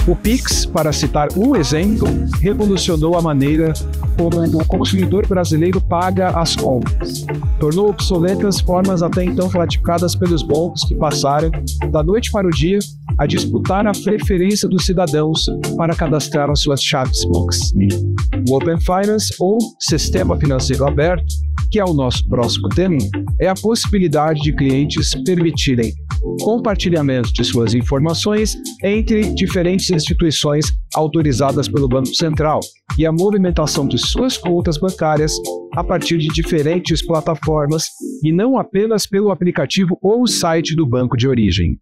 O Pix, para citar um exemplo, revolucionou a maneira como o consumidor brasileiro paga as compras. Tornou obsoletas formas até então praticadas pelos bancos que passaram, da noite para o dia, a disputar a preferência dos cidadãos para cadastrar as suas chaves Pix. O Open Finance, ou Sistema Financeiro Aberto, que é o nosso próximo tema, é a possibilidade de clientes permitirem compartilhamento de suas informações entre diferentes instituições autorizadas pelo Banco Central e a movimentação de suas contas bancárias a partir de diferentes plataformas e não apenas pelo aplicativo ou site do banco de origem.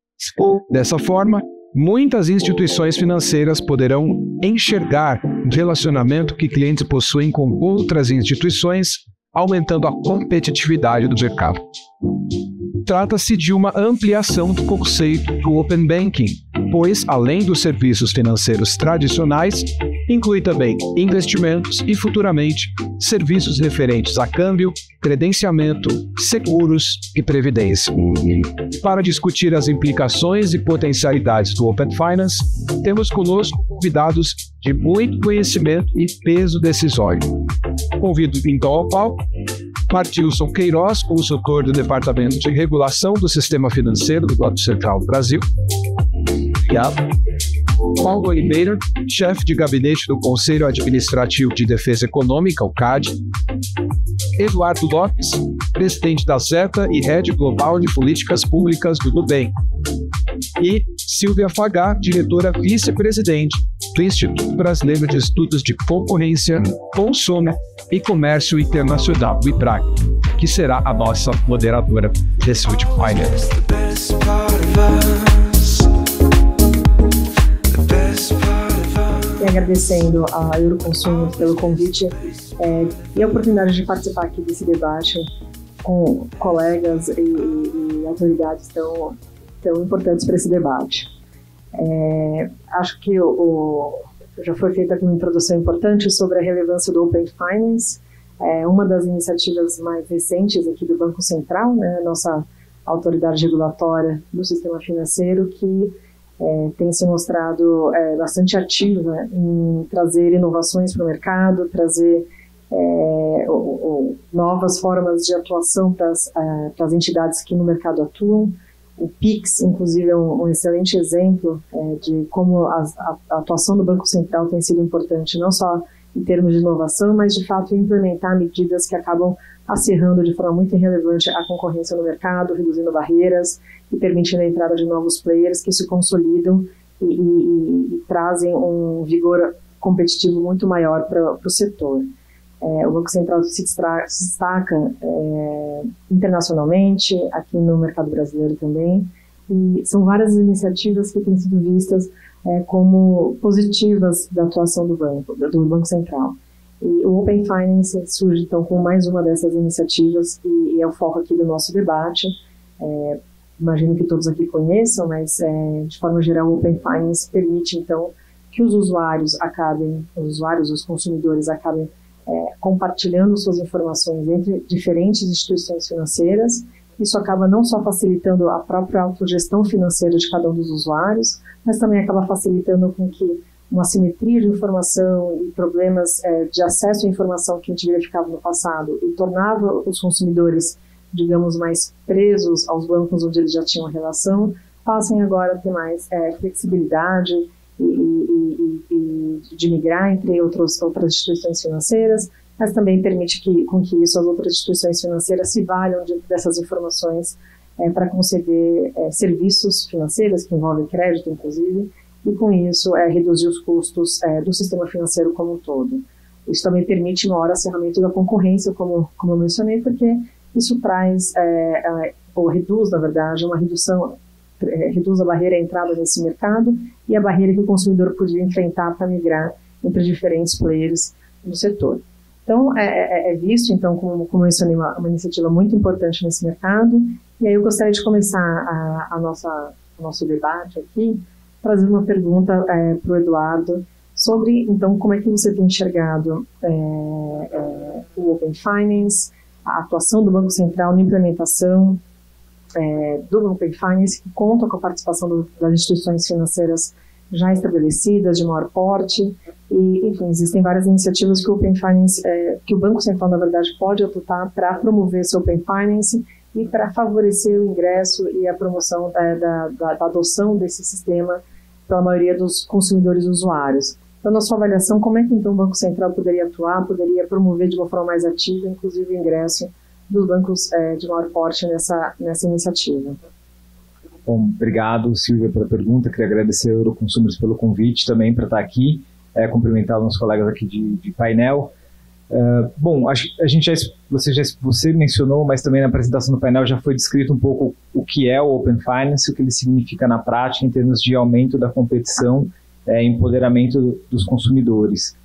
Dessa forma, muitas instituições financeiras poderão enxergar o relacionamento que clientes possuem com outras instituições, aumentando a competitividade do mercado. Trata-se de uma ampliação do conceito do Open Banking, pois, além dos serviços financeiros tradicionais, inclui também investimentos e, futuramente, serviços referentes a câmbio, credenciamento, seguros e previdência. Para discutir as implicações e potencialidades do Open Finance, temos conosco convidados de muito conhecimento e peso decisório. Convido então ao palco Martilson Queiroz, consultor do Departamento de Regulação do Sistema Financeiro do Banco Central do Brasil. Obrigado. Paulo Oliveira, chefe de gabinete do Conselho Administrativo de Defesa Econômica, o CAD. Eduardo Lopes, presidente da Zeta e Head Global de Políticas Públicas do Nubank. E Silvia Fagá, diretora vice-presidente do Instituto Brasileiro de Estudos de Concorrência, Consumo e Comércio Internacional, o IBRAC, que será a nossa moderadora desse último painel. E agradecendo a Euroconsumo pelo convite e a oportunidade de participar aqui desse debate com colegas e autoridades tão importantes para esse debate. Acho que já foi feita aqui uma introdução importante sobre a relevância do Open Finance, uma das iniciativas mais recentes aqui do Banco Central, né, nossa autoridade regulatória do sistema financeiro, que tem se mostrado bastante ativa em trazer inovações para o mercado, trazer novas formas de atuação para as entidades que no mercado atuam. O Pix, inclusive, é um excelente exemplo de como a atuação do Banco Central tem sido importante, não só em termos de inovação, mas, de fato, implementar medidas que acabam acirrando de forma muito relevante a concorrência no mercado, reduzindo barreiras e permitindo a entrada de novos players que se consolidam e trazem um vigor competitivo muito maior para o setor. O Banco Central se destaca internacionalmente, aqui no mercado brasileiro também, e são várias iniciativas que têm sido vistas como positivas da atuação do Banco Central. E o Open Finance surge, então, com mais uma dessas iniciativas e é o foco aqui do nosso debate. Imagino que todos aqui conheçam, mas, de forma geral, o Open Finance permite, então, que os usuários, os consumidores acabem compartilhando suas informações entre diferentes instituições financeiras. Isso acaba não só facilitando a própria autogestão financeira de cada um dos usuários, mas também acaba facilitando com que uma simetria de informação e problemas de acesso à informação que a gente verificava no passado e tornava os consumidores, digamos, mais presos aos bancos onde eles já tinham relação, passem agora a ter mais flexibilidade e de migrar entre outras instituições financeiras, mas também permite com que isso as outras instituições financeiras se valham dessas informações para conceder serviços financeiros que envolvem crédito, inclusive, e com isso reduzir os custos do sistema financeiro como um todo. Isso também permite, uma hora, acerramento da concorrência, como eu mencionei, porque isso traz, ou reduz, na verdade, reduz a barreira à entrada nesse mercado e a barreira que o consumidor podia enfrentar para migrar entre diferentes players no setor. Então, é visto, então, como eu mencionei, uma iniciativa muito importante nesse mercado. E aí eu gostaria de começar o nosso debate aqui, trazendo uma pergunta para o Eduardo sobre, então, como é que você tem enxergado o Open Finance, a atuação do Banco Central na implementação do Open Finance, que conta com a participação das instituições financeiras já estabelecidas, de maior porte, e, enfim, existem várias iniciativas que o Open Finance, que o Banco Central, na verdade, pode adotar para promover esse Open Finance e para favorecer o ingresso e a promoção da adoção desse sistema pela maioria dos consumidores e usuários. Então, na sua avaliação, como é que então o Banco Central poderia atuar, poderia promover de uma forma mais ativa, inclusive o ingresso dos bancos de maior porte nessa iniciativa? Bom, obrigado, Silvia, pela pergunta. Queria agradecer ao Euroconsumers pelo convite também para estar aqui, cumprimentar os nossos colegas aqui de painel. Bom, você mencionou, mas também na apresentação do painel já foi descrito um pouco o que é o Open Finance, o que ele significa na prática em termos de aumento da competição e empoderamento dos consumidores.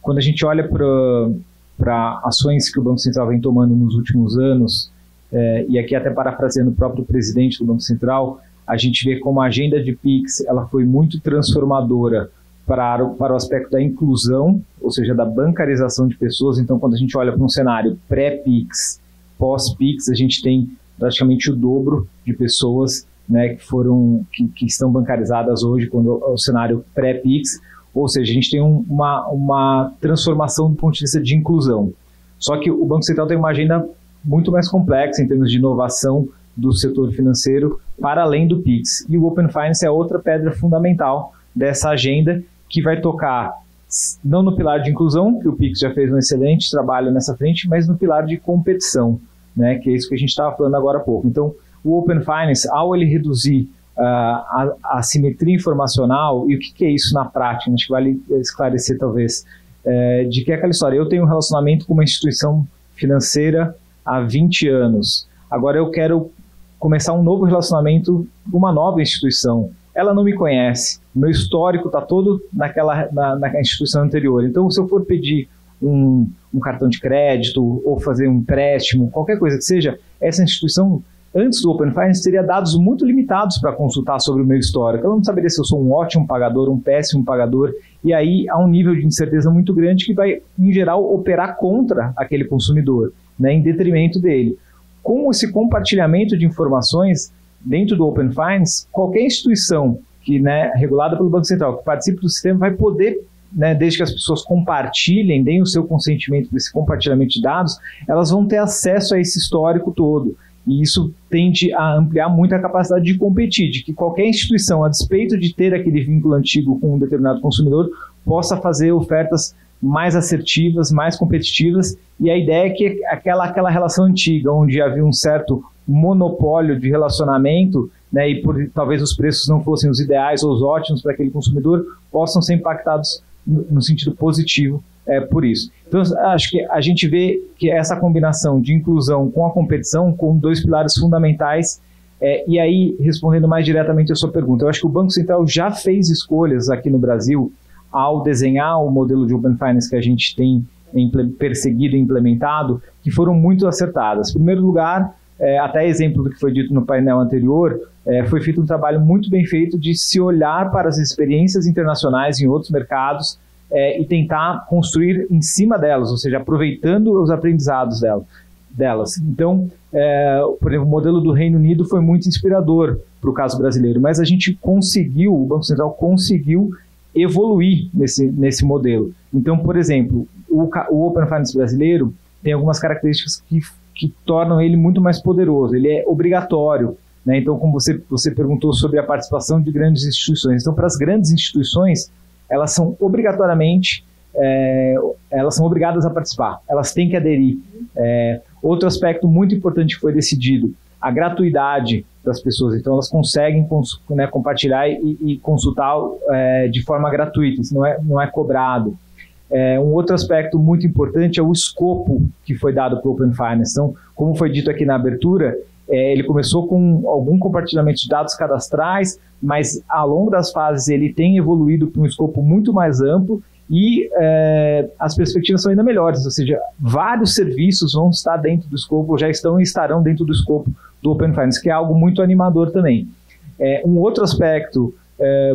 Quando a gente olha para ações que o Banco Central vem tomando nos últimos anos, e aqui até parafraseando o próprio presidente do Banco Central, a gente vê como a agenda de PIX ela foi muito transformadora para o aspecto da inclusão, ou seja, da bancarização de pessoas. Então, quando a gente olha para um cenário pré-PIX, pós-PIX, a gente tem praticamente o dobro de pessoas, né, que estão bancarizadas hoje, quando o cenário pré-PIX, ou seja, a gente tem uma transformação do ponto de vista de inclusão. Só que o Banco Central tem uma agenda muito mais complexa em termos de inovação do setor financeiro para além do PIX. E o Open Finance é outra pedra fundamental dessa agenda, que vai tocar não no pilar de inclusão, que o PIX já fez um excelente trabalho nessa frente, mas no pilar de competição, né, que é isso que a gente estava falando agora há pouco. Então, o Open Finance, ao ele reduzir a assimetria informacional, e o que é isso na prática? Acho que vale esclarecer, talvez, de que é aquela história. Eu tenho um relacionamento com uma instituição financeira há 20 anos. Agora eu quero começar um novo relacionamento com uma nova instituição. Ela não me conhece, meu histórico está todo na instituição anterior. Então, se eu for pedir um cartão de crédito ou fazer um empréstimo, qualquer coisa que seja, essa instituição, antes do Open Finance, teria dados muito limitados para consultar sobre o meu histórico. Ela não saberia se eu sou um ótimo pagador, um péssimo pagador, e aí há um nível de incerteza muito grande que vai, em geral, operar contra aquele consumidor, né, em detrimento dele. Com esse compartilhamento de informações dentro do Open Finance, qualquer instituição que, né, regulada pelo Banco Central, que participe do sistema, vai poder, né, desde que as pessoas compartilhem, deem o seu consentimento para esse compartilhamento de dados, elas vão ter acesso a esse histórico todo. E isso tende a ampliar muito a capacidade de competir, de que qualquer instituição, a despeito de ter aquele vínculo antigo com um determinado consumidor, possa fazer ofertas mais assertivas, mais competitivas. E a ideia é que aquela relação antiga, onde havia um certo monopólio de relacionamento, né, e talvez os preços não fossem os ideais ou os ótimos para aquele consumidor, possam ser impactados no sentido positivo por isso. Então, acho que a gente vê que essa combinação de inclusão com a competição, com dois pilares fundamentais, e aí, respondendo mais diretamente a sua pergunta, eu acho que o Banco Central já fez escolhas aqui no Brasil ao desenhar o modelo de Open Finance que a gente tem perseguido e implementado, que foram muito acertadas. Em primeiro lugar, até exemplo do que foi dito no painel anterior, foi feito um trabalho muito bem feito de se olhar para as experiências internacionais em outros mercados e tentar construir em cima delas, ou seja, aproveitando os aprendizados delas. Então, por exemplo, o modelo do Reino Unido foi muito inspirador para o caso brasileiro, mas a gente conseguiu, o Banco Central conseguiu evoluir nesse modelo. Então, por exemplo, o Open Finance brasileiro tem algumas características que tornam ele muito mais poderoso. Ele é obrigatório, né? Então, como você perguntou sobre a participação de grandes instituições. Então, para as grandes instituições, elas são obrigatoriamente, elas são obrigadas a participar, elas têm que aderir. Outro aspecto muito importante que foi decidido, a gratuidade das pessoas. Então, elas conseguem compartilhar e consultar de forma gratuita, isso não é cobrado. Um outro aspecto muito importante é o escopo que foi dado para o Open Finance. Então, como foi dito aqui na abertura, ele começou com algum compartilhamento de dados cadastrais, mas ao longo das fases ele tem evoluído para um escopo muito mais amplo e as perspectivas são ainda melhores, ou seja, vários serviços vão estar dentro do escopo, já estão e estarão dentro do escopo do Open Finance, que é algo muito animador também. Um outro aspecto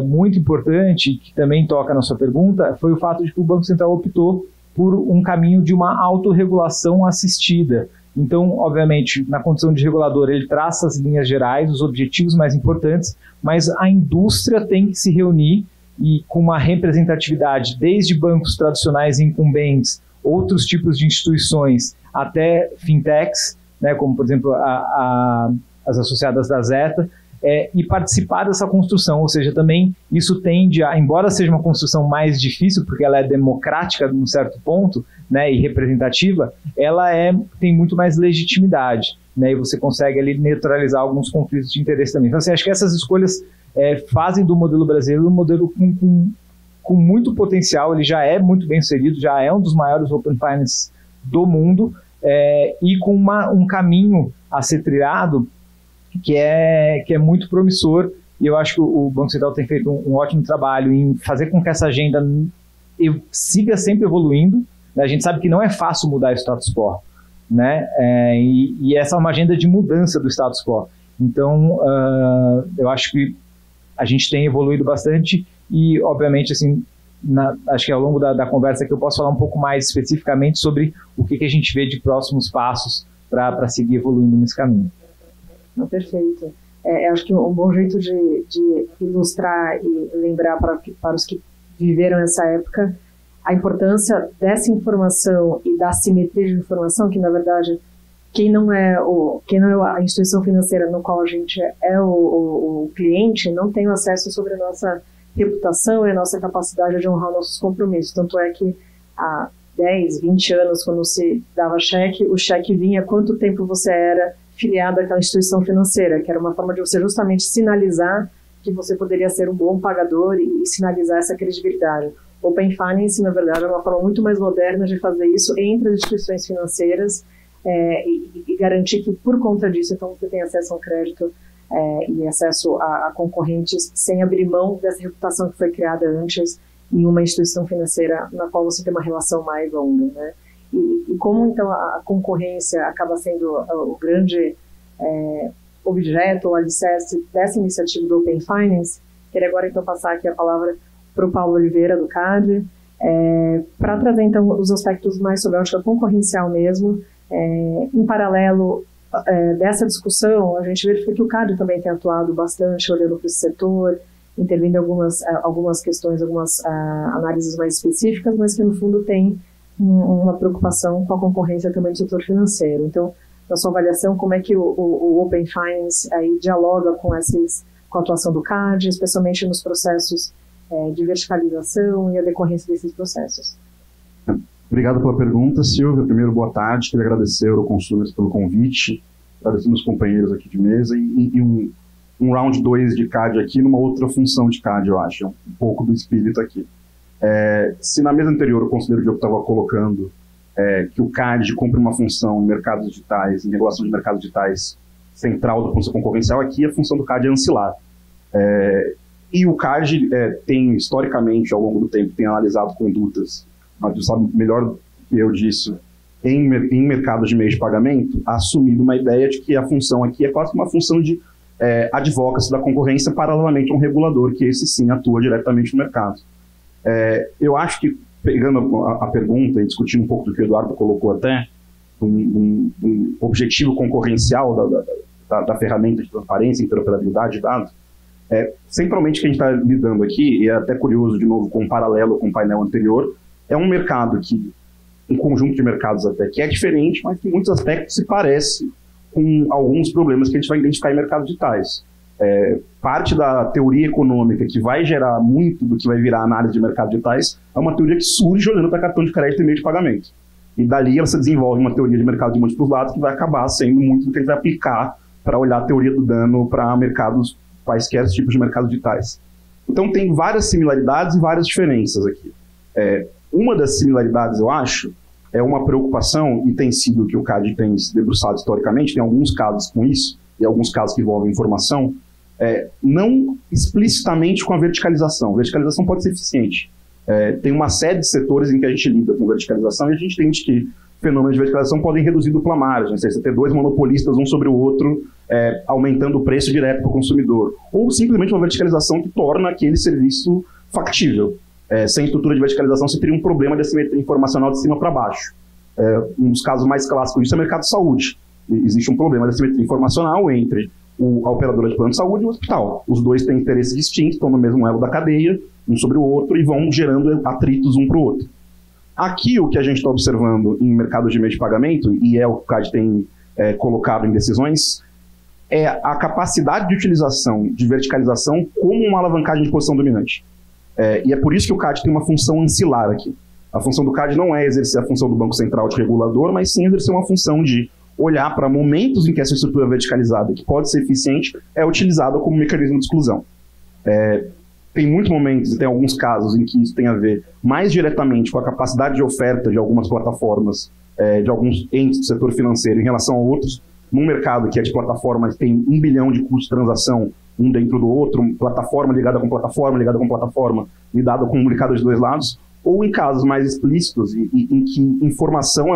muito importante, que também toca na sua pergunta, foi o fato de que o Banco Central optou por um caminho de uma autorregulação assistida. Então, obviamente, na condição de regulador, ele traça as linhas gerais, os objetivos mais importantes, mas a indústria tem que se reunir e com uma representatividade desde bancos tradicionais e incumbentes, outros tipos de instituições, até fintechs, né, como, por exemplo, as associadas da Zeta, e participar dessa construção, ou seja, também isso tende a, embora seja uma construção mais difícil, porque ela é democrática num certo ponto, né, e representativa, ela tem muito mais legitimidade, né, e você consegue ali neutralizar alguns conflitos de interesse também. Então, assim, acho que essas escolhas fazem do modelo brasileiro um modelo com muito potencial, ele já é muito bem inserido, já é um dos maiores Open Finance do mundo, e com um caminho a ser trilhado que é muito promissor, e eu acho que o Banco Central tem feito um ótimo trabalho em fazer com que essa agenda siga sempre evoluindo, né? A gente sabe que não é fácil mudar o status quo, né? E essa é uma agenda de mudança do status quo. Então, eu acho que a gente tem evoluído bastante e, obviamente, assim, acho que ao longo da conversa aqui eu posso falar um pouco mais especificamente sobre o que a gente vê de próximos passos para seguir evoluindo nesse caminho. Não, perfeito. Acho que um bom jeito de ilustrar e lembrar para os que viveram essa época a importância dessa informação e da simetria de informação, que na verdade quem não é a instituição financeira no qual a gente é o cliente não tem acesso sobre a nossa reputação e a nossa capacidade de honrar nossos compromissos. Tanto é que há 10, 20 anos, quando se dava cheque, o cheque vinha quanto tempo você era filiado àquela instituição financeira, que era uma forma de você justamente sinalizar que você poderia ser um bom pagador e sinalizar essa credibilidade. Open Finance, na verdade, é uma forma muito mais moderna de fazer isso entre as instituições financeiras e garantir que, por conta disso, então, você tem acesso ao crédito e acesso a concorrentes sem abrir mão dessa reputação que foi criada antes em uma instituição financeira na qual você tem uma relação mais longa, né? E como, então, a concorrência acaba sendo o grande objeto ou alicerce dessa iniciativa do Open Finance, queria agora, então, passar aqui a palavra para o Paulo Oliveira, do CAD, para trazer, então, os aspectos mais sobre a ótica concorrencial mesmo. Em paralelo dessa discussão, a gente verifica que o CAD também tem atuado bastante, olhando para esse setor, intervindo em algumas questões, algumas análises mais específicas, mas que, no fundo, tem uma preocupação com a concorrência também do setor financeiro. Então, na sua avaliação, como é que o Open Finance aí dialoga com a atuação do CAD, especialmente nos processos de verticalização e a decorrência desses processos? Obrigado pela pergunta, Silvia. Primeiro, boa tarde. Queria agradecer ao Euroconsumers pelo convite, agradecer meus companheiros aqui de mesa e um round 2 de CAD aqui numa outra função de CAD, eu acho, um pouco do espírito aqui. Se na mesa anterior o conselheiro Diogo estava colocando que o CAD cumpre uma função em mercados digitais, em regulação de mercados digitais central da função concorrencial, aqui a função do CAD é ancilar. E o CAD tem, historicamente, ao longo do tempo, tem analisado condutas, mas sabe melhor que eu disso, em mercados de meios de pagamento, assumindo uma ideia de que a função aqui é quase que uma função de advocacy da concorrência paralelamente a um regulador, que esse sim atua diretamente no mercado. Eu acho que, pegando a pergunta e discutindo um pouco do que o Eduardo colocou até, um objetivo concorrencial da ferramenta de transparência e interoperabilidade de dados, centralmente o que a gente está lidando aqui, e é até curioso, de novo, com um paralelo com o painel anterior, é um mercado um conjunto de mercados até que é diferente, mas que em muitos aspectos se parece com alguns problemas que a gente vai identificar em mercados digitais. Parte da teoria econômica que vai gerar muito do que vai virar análise de mercados digitais é uma teoria que surge olhando para cartão de crédito e meio de pagamento. E dali ela se desenvolve uma teoria de mercado de múltiplos lados que vai acabar sendo muito do que a gente vai aplicar para olhar a teoria do dano para mercados, quaisquer tipos de mercados digitais. Então tem várias similaridades e várias diferenças aqui. Uma das similaridades, eu acho, é uma preocupação, e tem sido o que o CAD tem se debruçado historicamente, tem alguns casos com isso, e alguns casos que envolvem informação, não explicitamente com a verticalização. A verticalização pode ser eficiente. Tem uma série de setores em que a gente lida com verticalização e a gente entende que fenômenos de verticalização podem reduzir dupla margem, ou seja, você ter dois monopolistas um sobre o outro, aumentando o preço direto para o consumidor. Ou simplesmente uma verticalização que torna aquele serviço factível. Sem estrutura de verticalização, você teria um problema de assimetria informacional de cima para baixo. Um dos casos mais clássicos disso é o mercado de saúde. Existe um problema de assimetria informacional entre a operadora de plano de saúde e o hospital. Os dois têm interesses distintos, estão no mesmo elo da cadeia, um sobre o outro, e vão gerando atritos um para o outro. Aqui, o que a gente está observando em mercado de meio de pagamento, e é o que o CAD tem colocado em decisões, é a capacidade de utilização, de verticalização, como uma alavancagem de posição dominante. E é por isso que o CAD tem uma função ancilar aqui. A função do CAD não é exercer a função do Banco Central de regulador, mas sim exercer uma função de olhar para momentos em que essa estrutura verticalizada, que pode ser eficiente, é utilizada como mecanismo de exclusão. Tem muitos momentos, e tem alguns casos, em que isso tem a ver mais diretamente com a capacidade de oferta de algumas plataformas, de alguns entes do setor financeiro em relação a outros. Num mercado que é de plataformas, tem 1 bilhão de custos de transação, um dentro do outro, plataforma ligada com plataforma, ligada com plataforma, lidada com comunicado de dois lados, ou em casos mais explícitos, em que informação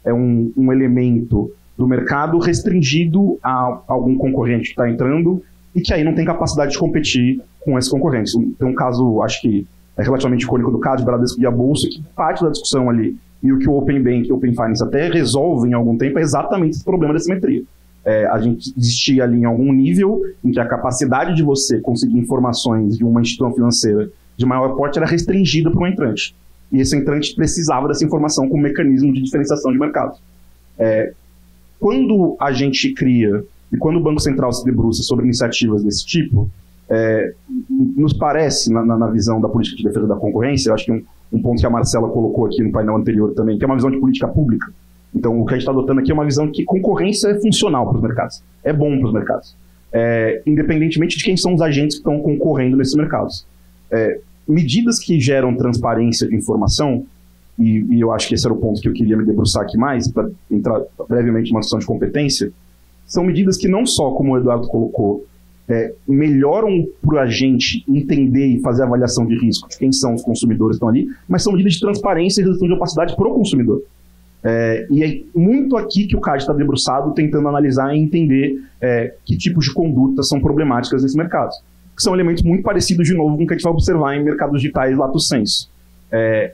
é um elemento do mercado restringido a algum concorrente que está entrando e que aí não tem capacidade de competir com esses concorrentes. Tem um caso, acho que é relativamente icônico do caso de Bradesco e a Bolsa, que parte da discussão ali, e o que o Open Bank e o Open Finance até resolvem em algum tempo, é exatamente esse problema da simetria. A gente existia ali em algum nível em que a capacidade de você conseguir informações de uma instituição financeira de maior porte era restringida para um entrante. E esse entrante precisava dessa informação como mecanismo de diferenciação de mercado. Quando a gente cria, e quando o Banco Central se debruça sobre iniciativas desse tipo, nos parece, na visão da política de defesa da concorrência, eu acho que um ponto que a Marcela colocou aqui no painel anterior também, que é uma visão de política pública. Então, o que a gente está adotando aqui é uma visão de que concorrência é funcional para os mercados, é bom para os mercados, independentemente de quem são os agentes que estão concorrendo nesses mercados. Medidas que geram transparência de informação, e eu acho que esse era o ponto que eu queria me debruçar aqui mais, para entrar brevemente numa discussão de competência, são medidas que não só, como o Eduardo colocou, melhoram para o agente entender e fazer avaliação de risco de quem são os consumidores que estão ali, mas são medidas de transparência e redução de opacidade para o consumidor. E é muito aqui que o CAD está debruçado, tentando analisar e entender que tipos de condutas são problemáticas nesse mercado. Que são elementos muito parecidos, de novo, com o que a gente vai observar em mercados digitais lato sensu.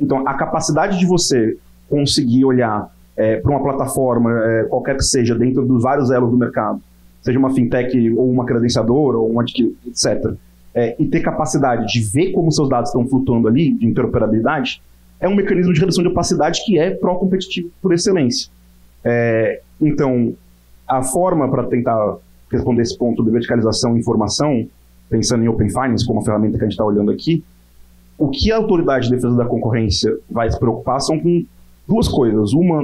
Então, a capacidade de você conseguir olhar para uma plataforma, qualquer que seja, dentro dos vários elos do mercado, seja uma fintech ou uma credenciadora, ou uma etc., e ter capacidade de ver como seus dados estão flutuando ali, de interoperabilidade, é um mecanismo de redução de opacidade que é pró-competitivo por excelência. Então, a forma para tentar responder esse ponto de verticalização e informação, pensando em Open Finance como a ferramenta que a gente está olhando aqui, o que a Autoridade de Defesa da Concorrência vai se preocupar são com duas coisas. Uma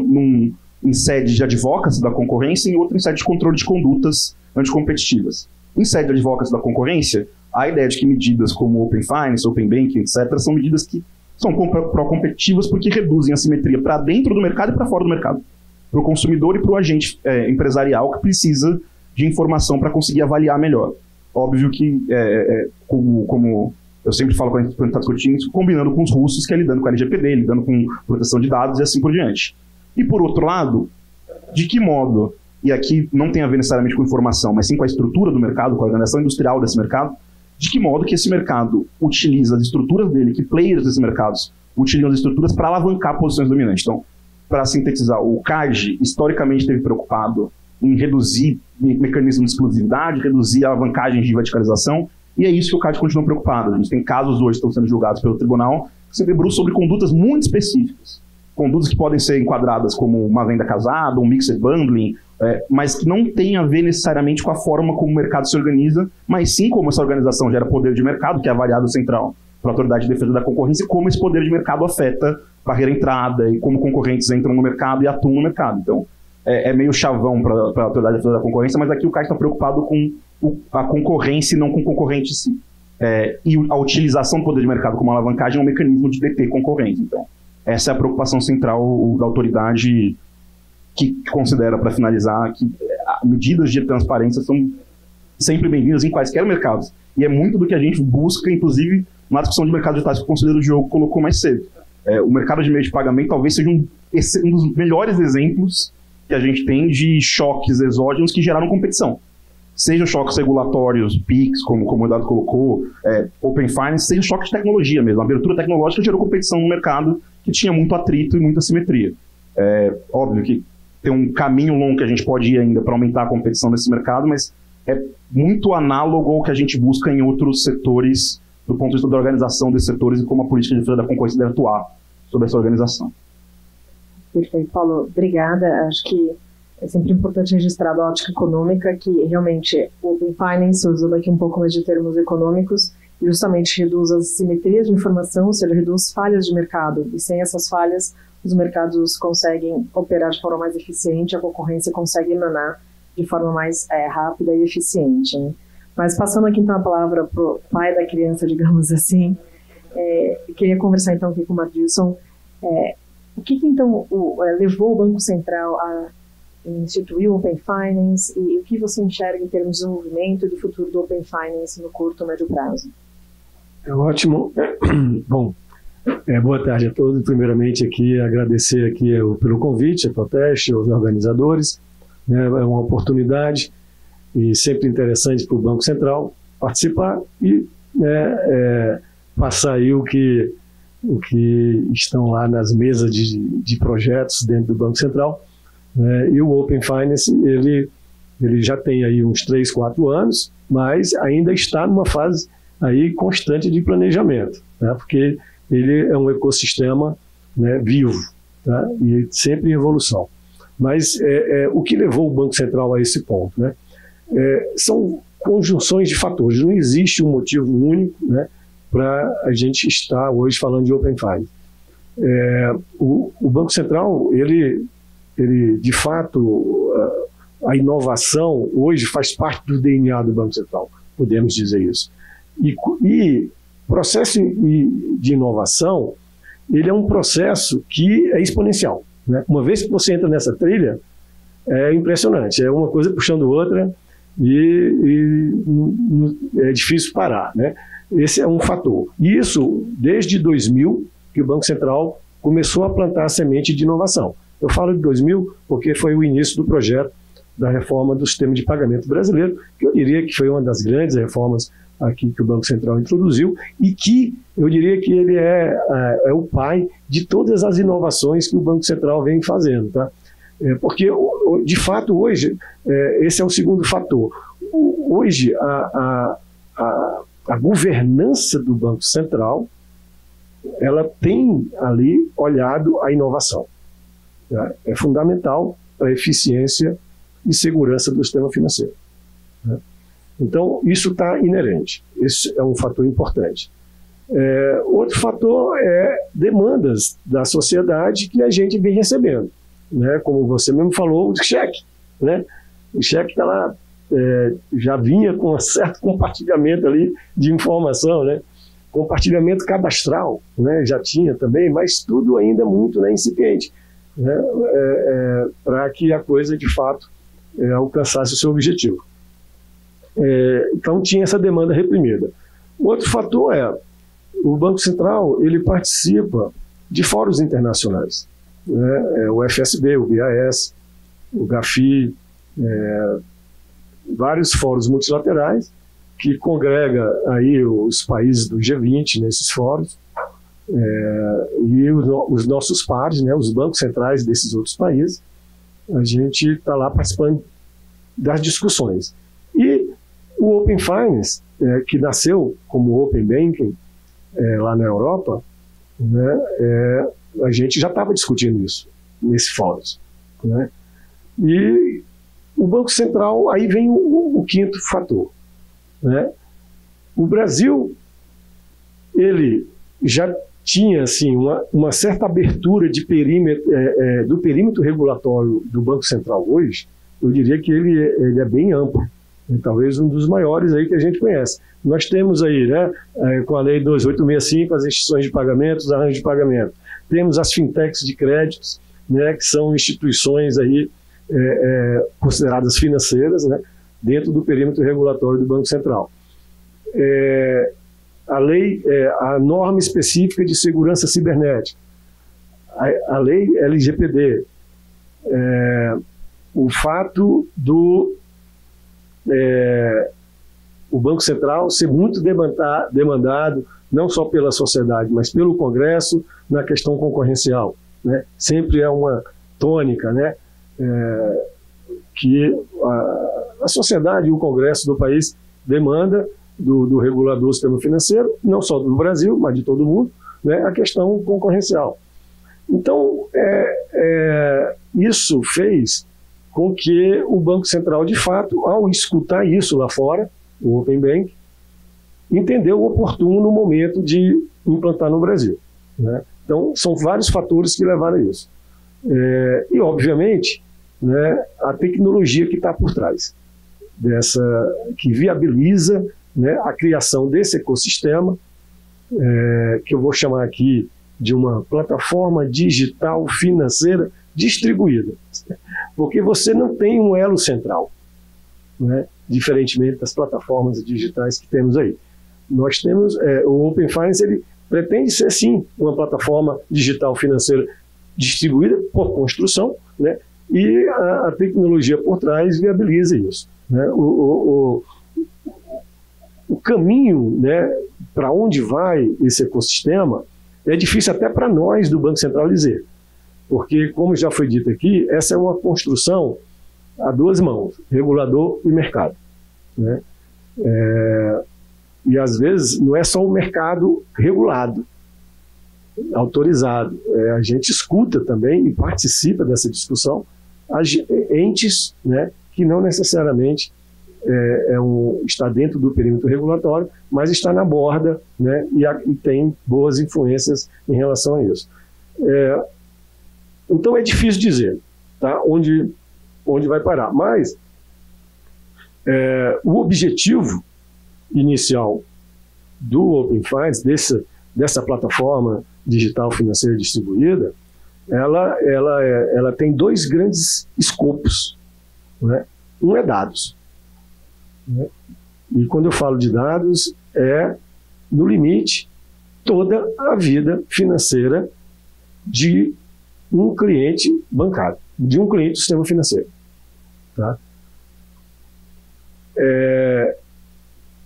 em sede de advocacy da concorrência e outra em sede de controle de condutas anticompetitivas. Em sede de advocacy da concorrência, a ideia de que medidas como Open Finance, Open Banking, etc., são medidas que são pró-competitivas porque reduzem a simetria para dentro do mercado e para fora do mercado. Para o consumidor e para o agente empresarial que precisa de informação para conseguir avaliar melhor. Óbvio que, como eu sempre falo quando a gente está discutindo isso, combinando com os russos, que é lidando com a LGPD, lidando com proteção de dados e assim por diante. E por outro lado, de que modo, e aqui não tem a ver necessariamente com informação, mas sim com a estrutura do mercado, com a organização industrial desse mercado, de que modo que esse mercado utiliza as estruturas dele, que players desses mercados utilizam as estruturas para alavancar posições dominantes. Então, para sintetizar, o CAD historicamente esteve preocupado em reduzir mecanismos de exclusividade, reduzir a alavancagem de verticalização, e é isso que o CAD continua preocupado. A gente tem casos hoje que estão sendo julgados pelo tribunal que se debruçam sobre condutas muito específicas. Condutas que podem ser enquadradas como uma venda casada, um mixed bundling, mas que não tem a ver necessariamente com a forma como o mercado se organiza, mas sim como essa organização gera poder de mercado, que é a variável central para a Autoridade de Defesa da Concorrência, e como esse poder de mercado afeta a barreira de entrada e como concorrentes entram no mercado e atuam no mercado. Então, é meio chavão para a Autoridade de Defesa da Concorrência, mas aqui o CAD está preocupado com a concorrência e não com o concorrente em si. E a utilização do poder de mercado como alavancagem é um mecanismo de deter concorrente. Então, essa é a preocupação central da autoridade, que considera, para finalizar, que medidas de transparência são sempre bem-vindas em quaisquer mercados. E é muito do que a gente busca, inclusive, na discussão de mercado digitais que o conselheiro Diogo colocou mais cedo. O mercado de meio de pagamento talvez seja um dos melhores exemplos que a gente tem de choques exógenos que geraram competição. Seja choques regulatórios, PIX, como o Eduardo colocou, Open Finance, seja choque de tecnologia mesmo. A abertura tecnológica gerou competição no mercado que tinha muito atrito e muita assimetria. Óbvio que tem um caminho longo que a gente pode ir ainda para aumentar a competição nesse mercado, mas é muito análogo ao que a gente busca em outros setores, do ponto de vista da organização desses setores e como a política de defesa da concorrência deve atuar sobre essa organização. Perfeito, Paulo. Obrigada. Acho que é sempre importante registrar da ótica econômica que realmente o Open Finance, usando aqui um pouco mais de termos econômicos, justamente reduz as simetrias de informação, ou seja, reduz falhas de mercado. E sem essas falhas, os mercados conseguem operar de forma mais eficiente, a concorrência consegue emanar de forma mais rápida e eficiente, né? Mas passando aqui então a palavra para o pai da criança, digamos assim, eu queria conversar então aqui com o Mardilson. O que então levou o Banco Central a instituir o Open Finance e o que você enxerga em termos de desenvolvimento e do futuro do Open Finance no curto e médio prazo? Ótimo. Bom, boa tarde a todos. Primeiramente aqui agradecer aqui pelo convite, a Proteste, aos organizadores. É uma oportunidade e sempre interessante para o Banco Central participar e passar aí o que estão lá nas mesas de projetos dentro do Banco Central. E o Open Finance, ele já tem aí uns 3, 4 anos, mas ainda está numa fase aí constante de planejamento, né? Porque ele é um ecossistema, né, vivo, tá? E sempre em evolução. Mas o que levou o Banco Central a esse ponto, né? São conjunções de fatores, não existe um motivo único, né, para a gente estar hoje falando de Open Finance. O Banco Central, ele de fato, a inovação hoje faz parte do DNA do Banco Central, podemos dizer isso. E processo de inovação, ele é um processo que é exponencial, né? Uma vez que você entra nessa trilha, é impressionante, é uma coisa puxando outra e é difícil parar, né? Esse é um fator. E isso, desde 2000, que o Banco Central começou a plantar a semente de inovação. Eu falo de 2000 porque foi o início do projeto da reforma do sistema de pagamento brasileiro, que eu diria que foi uma das grandes reformas aqui que o Banco Central introduziu e que eu diria que ele é o pai de todas as inovações que o Banco Central vem fazendo, tá? Porque, de fato, hoje, esse é o segundo fator. Hoje, a governança do Banco Central, ela tem ali olhado a inovação. Tá? É fundamental para a eficiência e segurança do sistema financeiro. Né? Então, isso está inerente. Esse é um fator importante. Outro fator é demandas da sociedade que a gente vem recebendo, né? Como você mesmo falou, o cheque, né? O cheque está lá, já vinha com um certo compartilhamento ali de informação, né? Compartilhamento cadastral, né? Já tinha também, mas tudo ainda muito, né, incipiente, né? Para que a coisa de fato alcançasse o seu objetivo. Então tinha essa demanda reprimida. Outro fator o Banco Central, ele participa de fóruns internacionais, né? O FSB, o BIS, o GAFI, vários fóruns multilaterais que congrega aí os países do G20 nesses fóruns, e os nossos pares, né, os bancos centrais desses outros países, a gente está lá participando das discussões. E o Open Finance, que nasceu como Open Banking lá na Europa, né, a gente já estava discutindo isso nesse fórum, né? E o Banco Central, aí vem o quinto fator, né? O Brasil, ele já tinha assim, uma certa abertura de perímetro, do perímetro regulatório do Banco Central hoje. Eu diria que ele é bem amplo, talvez um dos maiores aí que a gente conhece. Nós temos aí, né, com a Lei 2865, as instituições de pagamento, os arranjos de pagamento. Temos as fintechs de créditos, né, que são instituições aí, consideradas financeiras, né, dentro do perímetro regulatório do Banco Central. A norma específica de segurança cibernética, a lei LGPD, o fato do o Banco Central ser muito demandado, não só pela sociedade, mas pelo Congresso, na questão concorrencial, né? Sempre é tônica, né, que a sociedade e o Congresso do país demanda do regulador do sistema financeiro, não só do Brasil, mas de todo mundo, né, a questão concorrencial. Então, isso fez com que o Banco Central, de fato, ao escutar isso lá fora, o Open Bank, entendeu o oportuno no momento de implantar no Brasil, né? Então, são vários fatores que levaram a isso. E, obviamente, né, a tecnologia que está por trás, que viabiliza, né, a criação desse ecossistema, que eu vou chamar aqui de uma plataforma digital financeira distribuída, porque você não tem um elo central, né, diferentemente das plataformas digitais que temos aí. Nós temos, o Open Finance, ele pretende ser, sim, uma plataforma digital financeira distribuída por construção, né, e a tecnologia por trás viabiliza isso, né. O caminho, né, para onde vai esse ecossistema é difícil até para nós do Banco Central dizer, porque, como já foi dito aqui, essa é uma construção a duas mãos, regulador e mercado, né? E às vezes não é só o mercado regulado, autorizado, a gente escuta também e participa dessa discussão entes, né, que não necessariamente está dentro do perímetro regulatório, mas está na borda, né, e tem boas influências em relação a isso. Então é difícil dizer, tá, onde vai parar, mas o objetivo inicial do Open Finance, dessa plataforma digital financeira distribuída, ela tem dois grandes escopos, né? Um é dados, né? E quando eu falo de dados, no limite, toda a vida financeira de um cliente bancário, de um cliente do sistema financeiro, tá?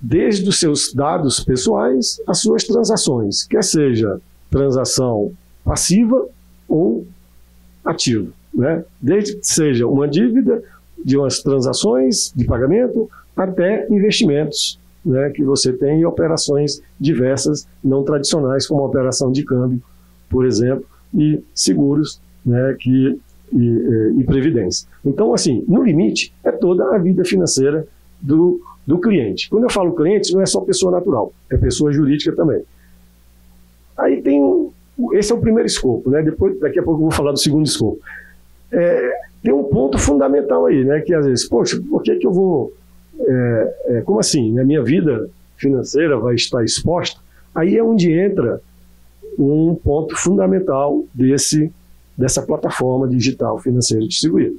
Desde os seus dados pessoais, as suas transações, quer seja transação passiva ou ativa, né? Desde que seja uma dívida, de umas transações de pagamento, até investimentos, né, que você tem em operações diversas, não tradicionais, como a operação de câmbio, por exemplo, e seguros, né, e previdência. Então, assim, no limite, é toda a vida financeira do cliente. Quando eu falo cliente, não é só pessoa natural, é pessoa jurídica também. Aí esse é o primeiro escopo, né? Daqui a pouco eu vou falar do segundo escopo. Tem um ponto fundamental aí, né? Que às vezes, poxa, por que eu vou... como assim? Né? Minha vida financeira vai estar exposta? Aí é onde entra um ponto fundamental dessa plataforma digital financeira distribuída.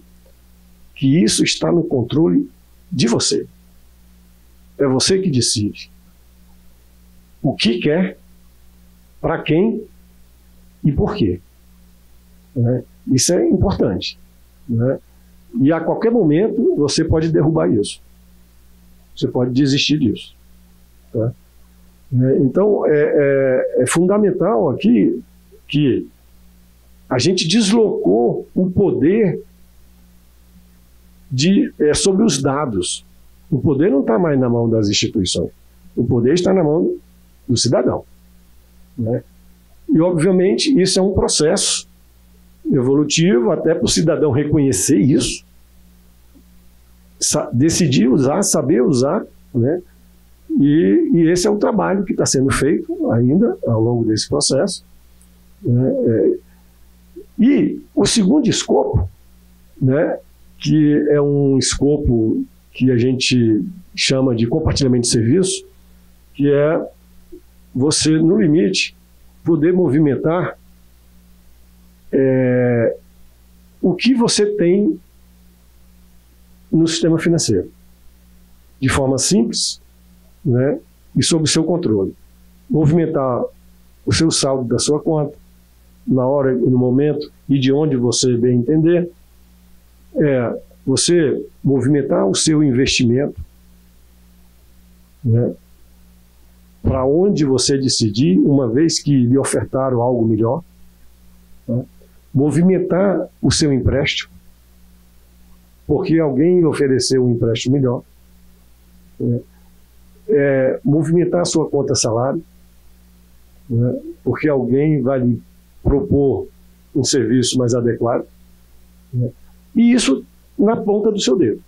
Que isso está no controle de você. É você que decide o que quer, para quem e por quê, né? Isso é importante, né? E a qualquer momento você pode derrubar isso. Você pode desistir disso, tá? Então é fundamental aqui que a gente deslocou o poder sobre os dados. O poder não está mais na mão das instituições. O poder está na mão do cidadão, né? E, obviamente, isso é um processo evolutivo, até para o cidadão reconhecer isso, decidir usar, saber usar, né? E esse é o trabalho que está sendo feito ainda ao longo desse processo, né? E o segundo escopo, né, que é um escopo que a gente chama de compartilhamento de serviço, que é você, no limite, poder movimentar o que você tem no sistema financeiro, de forma simples, né, e sob o seu controle. Movimentar o seu saldo da sua conta, na hora e no momento, e de onde você bem entender. Você movimentar o seu investimento, né, para onde você decidir, uma vez que lhe ofertaram algo melhor, né? movimentar o seu empréstimo, porque alguém ofereceu um empréstimo melhor, né? Movimentar a sua conta salário, né? Porque alguém vai lhe propor um serviço mais adequado, né? E isso na ponta do seu dedo,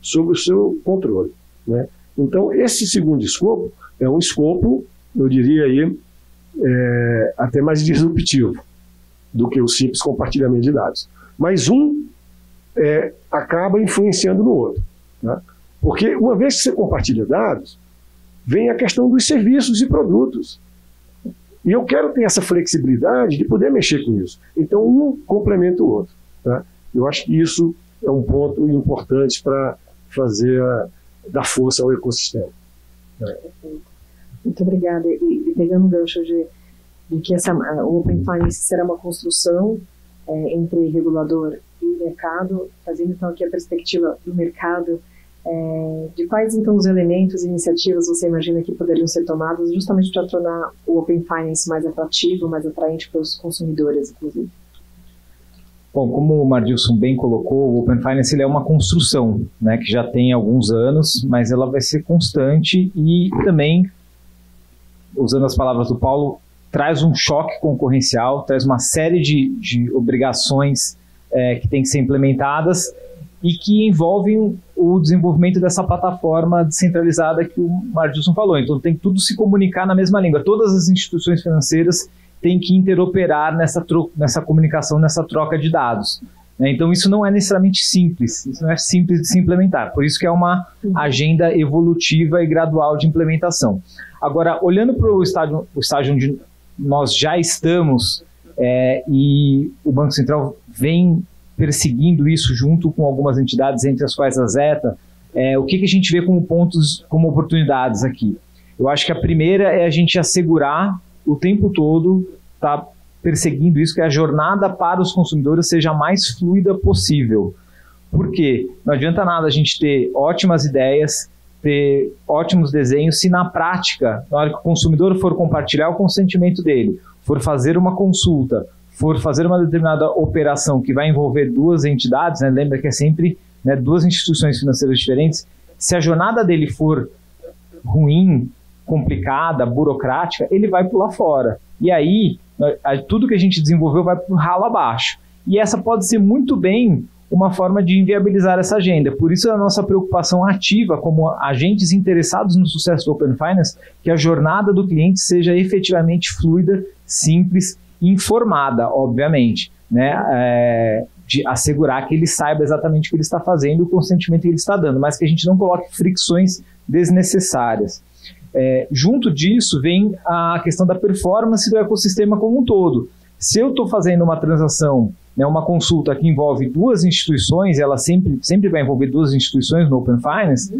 sob o seu controle, né? Então, esse segundo escopo é um escopo, eu diria aí, até mais disruptivo do que o simples compartilhamento de dados. Mas um acaba influenciando no outro, né? Porque uma vez que você compartilha dados, vem a questão dos serviços e produtos. E eu quero ter essa flexibilidade de poder mexer com isso. Então, um complementa o outro, tá? Eu acho que isso é um ponto importante para fazer dar força ao ecossistema. Perfeito. Muito obrigada. E pegando o gancho de que o Open Finance será uma construção entre regulador e mercado, fazendo então aqui a perspectiva do mercado, de quais então os elementos e iniciativas você imagina que poderiam ser tomadas justamente para tornar o Open Finance mais atrativo, mais atraente para os consumidores, inclusive? Bom, como o Mardilson bem colocou, o Open Finance ele é uma construção, né, que já tem alguns anos, mas ela vai ser constante e também, usando as palavras do Paulo, traz um choque concorrencial, traz uma série de obrigações que têm que ser implementadas e que envolvem o desenvolvimento dessa plataforma descentralizada que o Mardilson falou. Então tem que tudo se comunicar na mesma língua. Todas as instituições financeiras têm que interoperar nessa comunicação, nessa troca de dados, né? Então isso não é necessariamente simples, isso não é simples de se implementar. Por isso que é uma agenda evolutiva e gradual de implementação. Agora, olhando para o estágio onde nós já estamos, e o Banco Central vem perseguindo isso junto com algumas entidades, entre as quais a Zeta, o que a gente vê como pontos, como oportunidades aqui? Eu acho que a primeira é a gente assegurar o tempo todo, tá perseguindo isso, que a jornada para os consumidores seja a mais fluida possível. Por quê? Não adianta nada a gente ter ótimas ideias, ter ótimos desenhos, se na prática, na hora que o consumidor for compartilhar o consentimento dele, for fazer uma consulta, for fazer uma determinada operação que vai envolver duas entidades, né, lembra que é sempre, né, duas instituições financeiras diferentes, se a jornada dele for ruim, complicada, burocrática, ele vai pular fora. E aí, tudo que a gente desenvolveu vai para o ralo abaixo. E essa pode ser muito bem uma forma de inviabilizar essa agenda. Por isso a nossa preocupação ativa como agentes interessados no sucesso do Open Finance, que a jornada do cliente seja efetivamente fluida, simples e informada, obviamente, né? De assegurar que ele saiba exatamente o que ele está fazendo e o consentimento que ele está dando, mas que a gente não coloque fricções desnecessárias. Junto disso vem a questão da performance do ecossistema como um todo. Se eu estou fazendo uma transação, né, uma consulta que envolve duas instituições, ela sempre vai envolver duas instituições no Open Finance,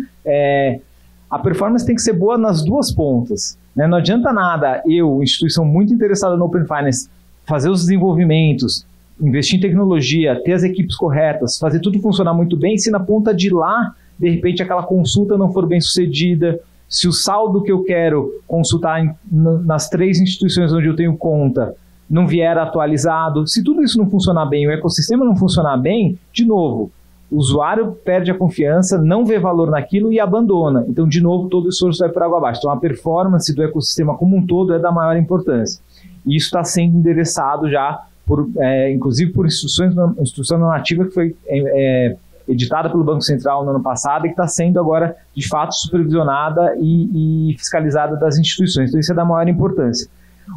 a performance tem que ser boa nas duas pontas, né? Não adianta nada eu, instituição muito interessada no Open Finance, fazer os desenvolvimentos, investir em tecnologia, ter as equipes corretas, fazer tudo funcionar muito bem, se na ponta de lá, de repente, aquela consulta não for bem sucedida, se o saldo que eu quero consultar nas três instituições onde eu tenho conta não vier atualizado, se tudo isso não funcionar bem, o ecossistema não funcionar bem, de novo, o usuário perde a confiança, não vê valor naquilo e abandona. Então, de novo, todo o esforço vai por água abaixo. Então, a performance do ecossistema como um todo é da maior importância. E isso está sendo endereçado já, inclusive por instituição normativa que foi editada pelo Banco Central no ano passado e que está sendo agora, de fato, supervisionada e fiscalizada das instituições. Então, isso é da maior importância.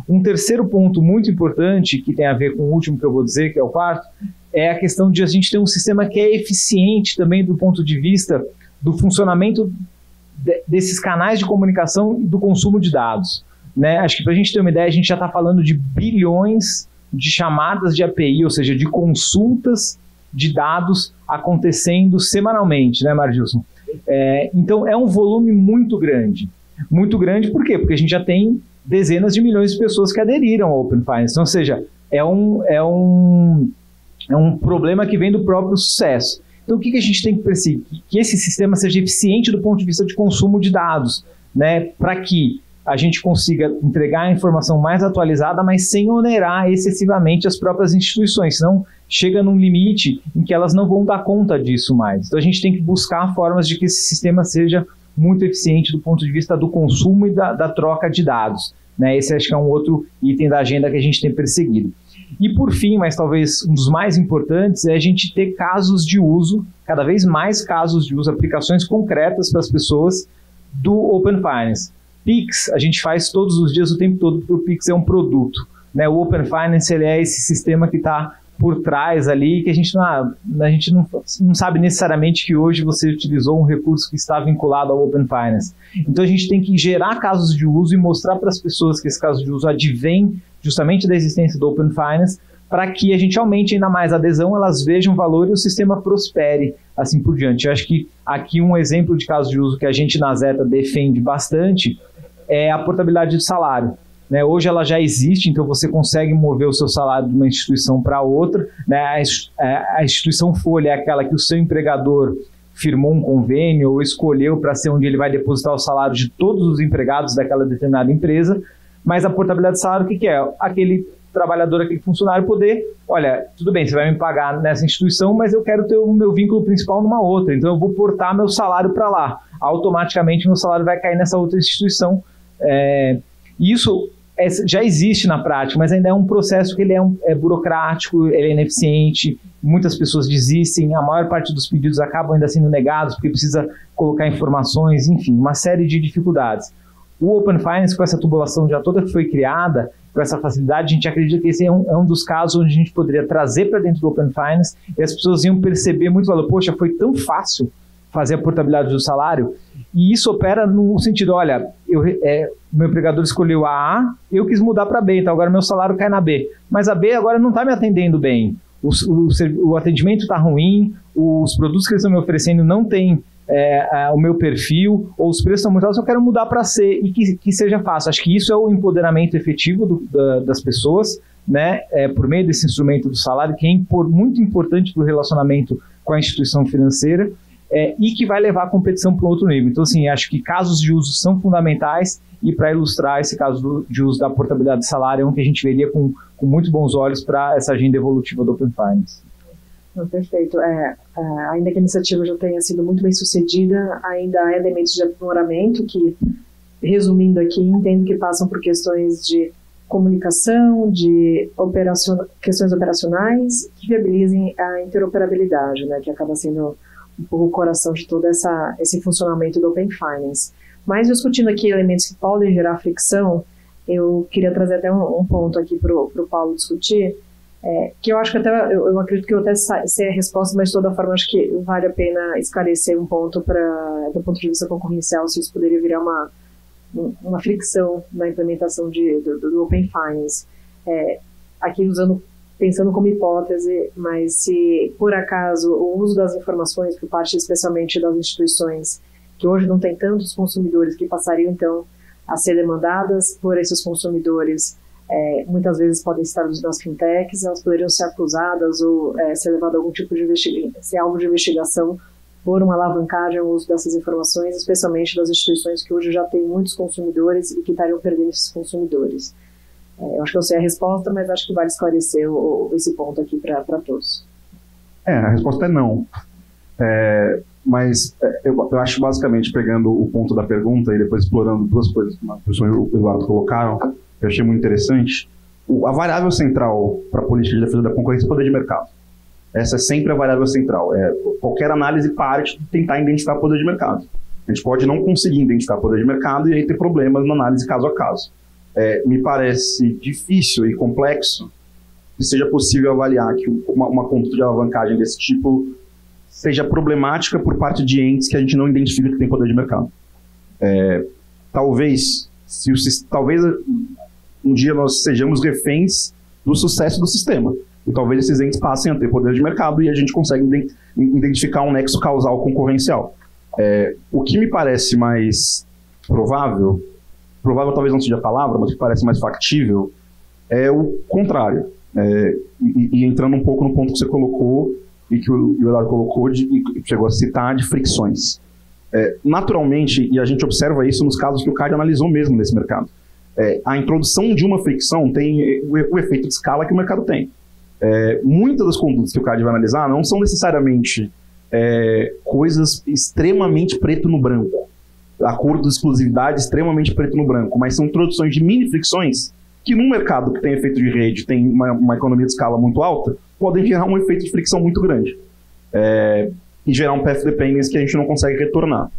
Um terceiro ponto muito importante, que tem a ver com o último que eu vou dizer, que é o quarto, é a questão de a gente ter um sistema que é eficiente também do ponto de vista do funcionamento desses canais de comunicação e do consumo de dados, né? Acho que para a gente ter uma ideia, a gente já está falando de bilhões de chamadas de API, ou seja, de consultas de dados acontecendo semanalmente, né, Mardilson? Então, é um volume muito grande. Muito grande por quê? Porque a gente já tem dezenas de milhões de pessoas que aderiram ao Open Finance. Então, ou seja, é um problema que vem do próprio sucesso. Então, o que a gente tem que perseguir? Que esse sistema seja eficiente do ponto de vista de consumo de dados, né? Para que a gente consiga entregar a informação mais atualizada, mas sem onerar excessivamente as próprias instituições, senão chega num limite em que elas não vão dar conta disso mais. Então a gente tem que buscar formas de que esse sistema seja muito eficiente do ponto de vista do consumo e da troca de dados, né? Esse acho que é um outro item da agenda que a gente tem perseguido. E por fim, mas talvez um dos mais importantes, é a gente ter casos de uso, cada vez mais casos de uso, aplicações concretas para as pessoas do Open Finance. Pix, a gente faz todos os dias, o tempo todo, porque o Pix é um produto, né? O Open Finance, ele é esse sistema que está por trás ali, que a gente não sabe necessariamente que hoje você utilizou um recurso que está vinculado ao Open Finance. Então a gente tem que gerar casos de uso e mostrar para as pessoas que esse caso de uso advém justamente da existência do Open Finance, para que a gente aumente ainda mais a adesão, elas vejam valor e o sistema prospere, assim por diante. Eu acho que aqui um exemplo de caso de uso que a gente na Zeta defende bastante é a portabilidade do salário, né? Hoje ela já existe, então você consegue mover o seu salário de uma instituição para outra, né? A instituição folha é aquela que o seu empregador firmou um convênio ou escolheu para ser onde ele vai depositar o salário de todos os empregados daquela determinada empresa, mas a portabilidade de salário, o que é? Aquele trabalhador, aquele funcionário poder, olha, tudo bem, você vai me pagar nessa instituição, mas eu quero ter o meu vínculo principal numa outra, então eu vou portar meu salário para lá. Automaticamente meu salário vai cair nessa outra instituição. Isso já existe na prática, mas ainda é um processo que ele é burocrático, ele é ineficiente, muitas pessoas desistem, a maior parte dos pedidos acabam ainda sendo negados porque precisa colocar informações, enfim, uma série de dificuldades. O Open Finance, com essa tubulação já toda que foi criada, com essa facilidade, a gente acredita que esse é um dos casos onde a gente poderia trazer para dentro do Open Finance e as pessoas iam perceber muito valor. Poxa, foi tão fácil fazer a portabilidade do salário, e isso opera no sentido, olha, meu empregador escolheu a A, eu quis mudar para B, então agora meu salário cai na B, mas a B agora não está me atendendo bem, o atendimento está ruim, os produtos que eles estão me oferecendo não têm o meu perfil, ou os preços são muito altos, eu quero mudar para C, e que seja fácil. Acho que isso é o empoderamento efetivo das pessoas, né, por meio desse instrumento do salário, que é muito importante para o relacionamento com a instituição financeira, e que vai levar a competição para um outro nível. Então, assim, acho que casos de uso são fundamentais, e para ilustrar esse caso de uso da portabilidade de salário, é um que a gente veria com muito bons olhos para essa agenda evolutiva do Open Finance. Perfeito. Ainda que a iniciativa já tenha sido muito bem sucedida, ainda há elementos de aprimoramento que, resumindo aqui, entendo que passam por questões de comunicação, de questões operacionais que viabilizem a interoperabilidade, né, que acaba sendo um pouco o coração de todo esse funcionamento do Open Finance. Mas discutindo aqui elementos que podem gerar fricção, eu queria trazer até um ponto aqui para o Paulo discutir, que eu acho que até, eu acredito que eu até sei a resposta, mas de toda forma acho que vale a pena esclarecer um ponto do ponto de vista concorrencial, se isso poderia virar uma fricção na implementação do Open Finance. Aqui pensando como hipótese, mas se por acaso o uso das informações por parte especialmente das instituições que hoje não tem tantos consumidores, que passariam então a ser demandadas por esses consumidores, muitas vezes podem estar nas fintechs, elas poderiam ser acusadas ou ser levado a algum tipo de ser alvo de investigação por uma alavancagem ao uso dessas informações, especialmente das instituições que hoje já têm muitos consumidores e que estariam perdendo esses consumidores. Eu acho que eu sei a resposta, mas acho que vale esclarecer esse ponto aqui para todos. A resposta é não. Mas eu acho, basicamente, pegando o ponto da pergunta e depois explorando duas coisas que o professor e o Eduardo colocaram, que eu achei muito interessante. A variável central para a política de defesa da concorrência é o poder de mercado. Essa é sempre a variável central. Qualquer análise parte de tentar identificar o poder de mercado. A gente pode não conseguir identificar o poder de mercado e aí ter problemas na análise caso a caso. Me parece difícil e complexo que seja possível avaliar que uma conduta de alavancagem desse tipo seja problemática por parte de entes que a gente não identifica que tem poder de mercado. Talvez um dia nós sejamos reféns do sucesso do sistema. E talvez esses entes passem a ter poder de mercado e a gente consegue identificar um nexo causal concorrencial. O que me parece mais provável talvez não seja a palavra, mas o que parece mais factível é o contrário. E entrando um pouco no ponto que você colocou e que o Eduardo colocou e chegou a citar de fricções. Naturalmente, e a gente observa isso nos casos que o CAD analisou mesmo nesse mercado, a introdução de uma fricção tem o efeito de escala que o mercado tem. Muitas das condutas que o CAD vai analisar não são necessariamente coisas extremamente preto no branco, acordo de exclusividade extremamente preto no branco, mas são introduções de mini fricções que num mercado que tem efeito de rede, tem uma economia de escala muito alta, podem gerar um efeito de fricção muito grande e gerar um path dependence que a gente não consegue retornar.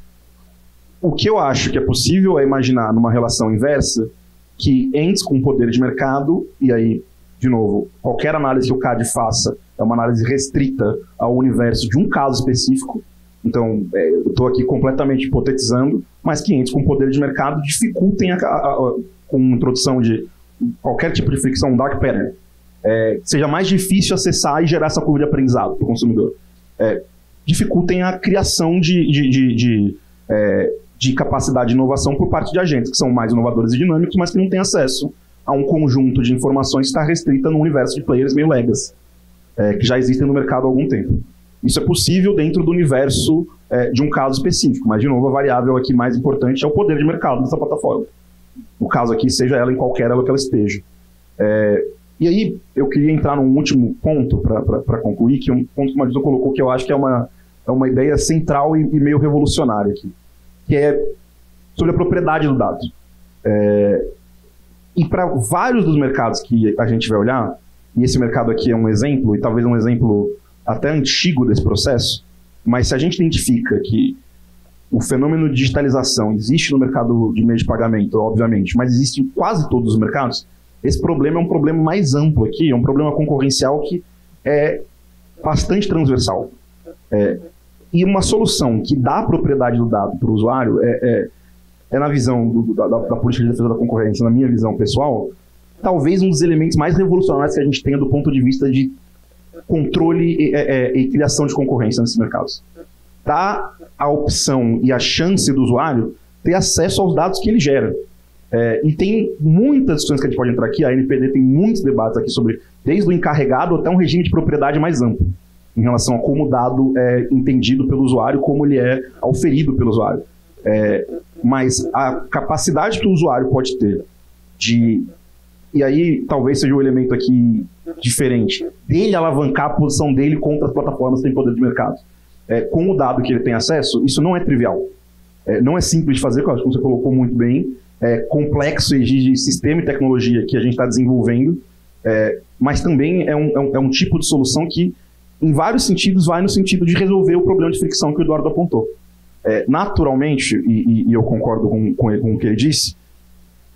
O que eu acho que é possível é imaginar numa relação inversa que entes com poder de mercado, e aí, de novo, qualquer análise que o CAD faça é uma análise restrita ao universo de um caso específico. Então, eu estou aqui completamente hipotetizando, mas que entes com poder de mercado dificultem com a introdução de qualquer tipo de fricção, um dark pattern, seja mais difícil acessar e gerar essa curva de aprendizado para o consumidor. Dificultem a criação de capacidade de inovação por parte de agentes que são mais inovadores e dinâmicos, mas que não têm acesso a um conjunto de informações que está restrita no universo de players meio legacy, que já existem no mercado há algum tempo. Isso é possível dentro do universo de um caso específico, mas, de novo, a variável aqui mais importante é o poder de mercado dessa plataforma. No caso aqui, seja ela em qualquer ela que ela esteja. E aí, eu queria entrar num último ponto para concluir, que é um ponto que o Madison colocou, que eu acho que é uma ideia central e meio revolucionária aqui, que é sobre a propriedade do dado. E para vários dos mercados que a gente vai olhar, e esse mercado aqui é um exemplo, e talvez um exemplo até antigo desse processo, mas se a gente identifica que o fenômeno de digitalização existe no mercado de meio de pagamento, obviamente, mas existe em quase todos os mercados, esse problema é um problema mais amplo aqui, é um problema concorrencial que é bastante transversal. E uma solução que dá a propriedade do dado para o usuário na visão da política de defesa da concorrência, na minha visão pessoal, talvez um dos elementos mais revolucionários que a gente tenha do ponto de vista de controle e criação de concorrência nesses mercados. Dá a opção e a chance do usuário ter acesso aos dados que ele gera. E tem muitas discussões que a gente pode entrar aqui, a NPD tem muitos debates aqui sobre, desde o encarregado até um regime de propriedade mais amplo, em relação a como o dado é entendido pelo usuário, como ele é auferido pelo usuário. Mas a capacidade que o usuário pode ter e aí talvez seja um elemento aqui diferente, dele alavancar a posição dele contra as plataformas que têm poder de mercado. Com o dado que ele tem acesso, isso não é trivial. Não é simples de fazer, como você colocou muito bem, complexo e exige sistema e tecnologia que a gente está desenvolvendo, mas também é um tipo de solução que, em vários sentidos, vai no sentido de resolver o problema de fricção que o Eduardo apontou. Naturalmente, e eu concordo com o que ele disse,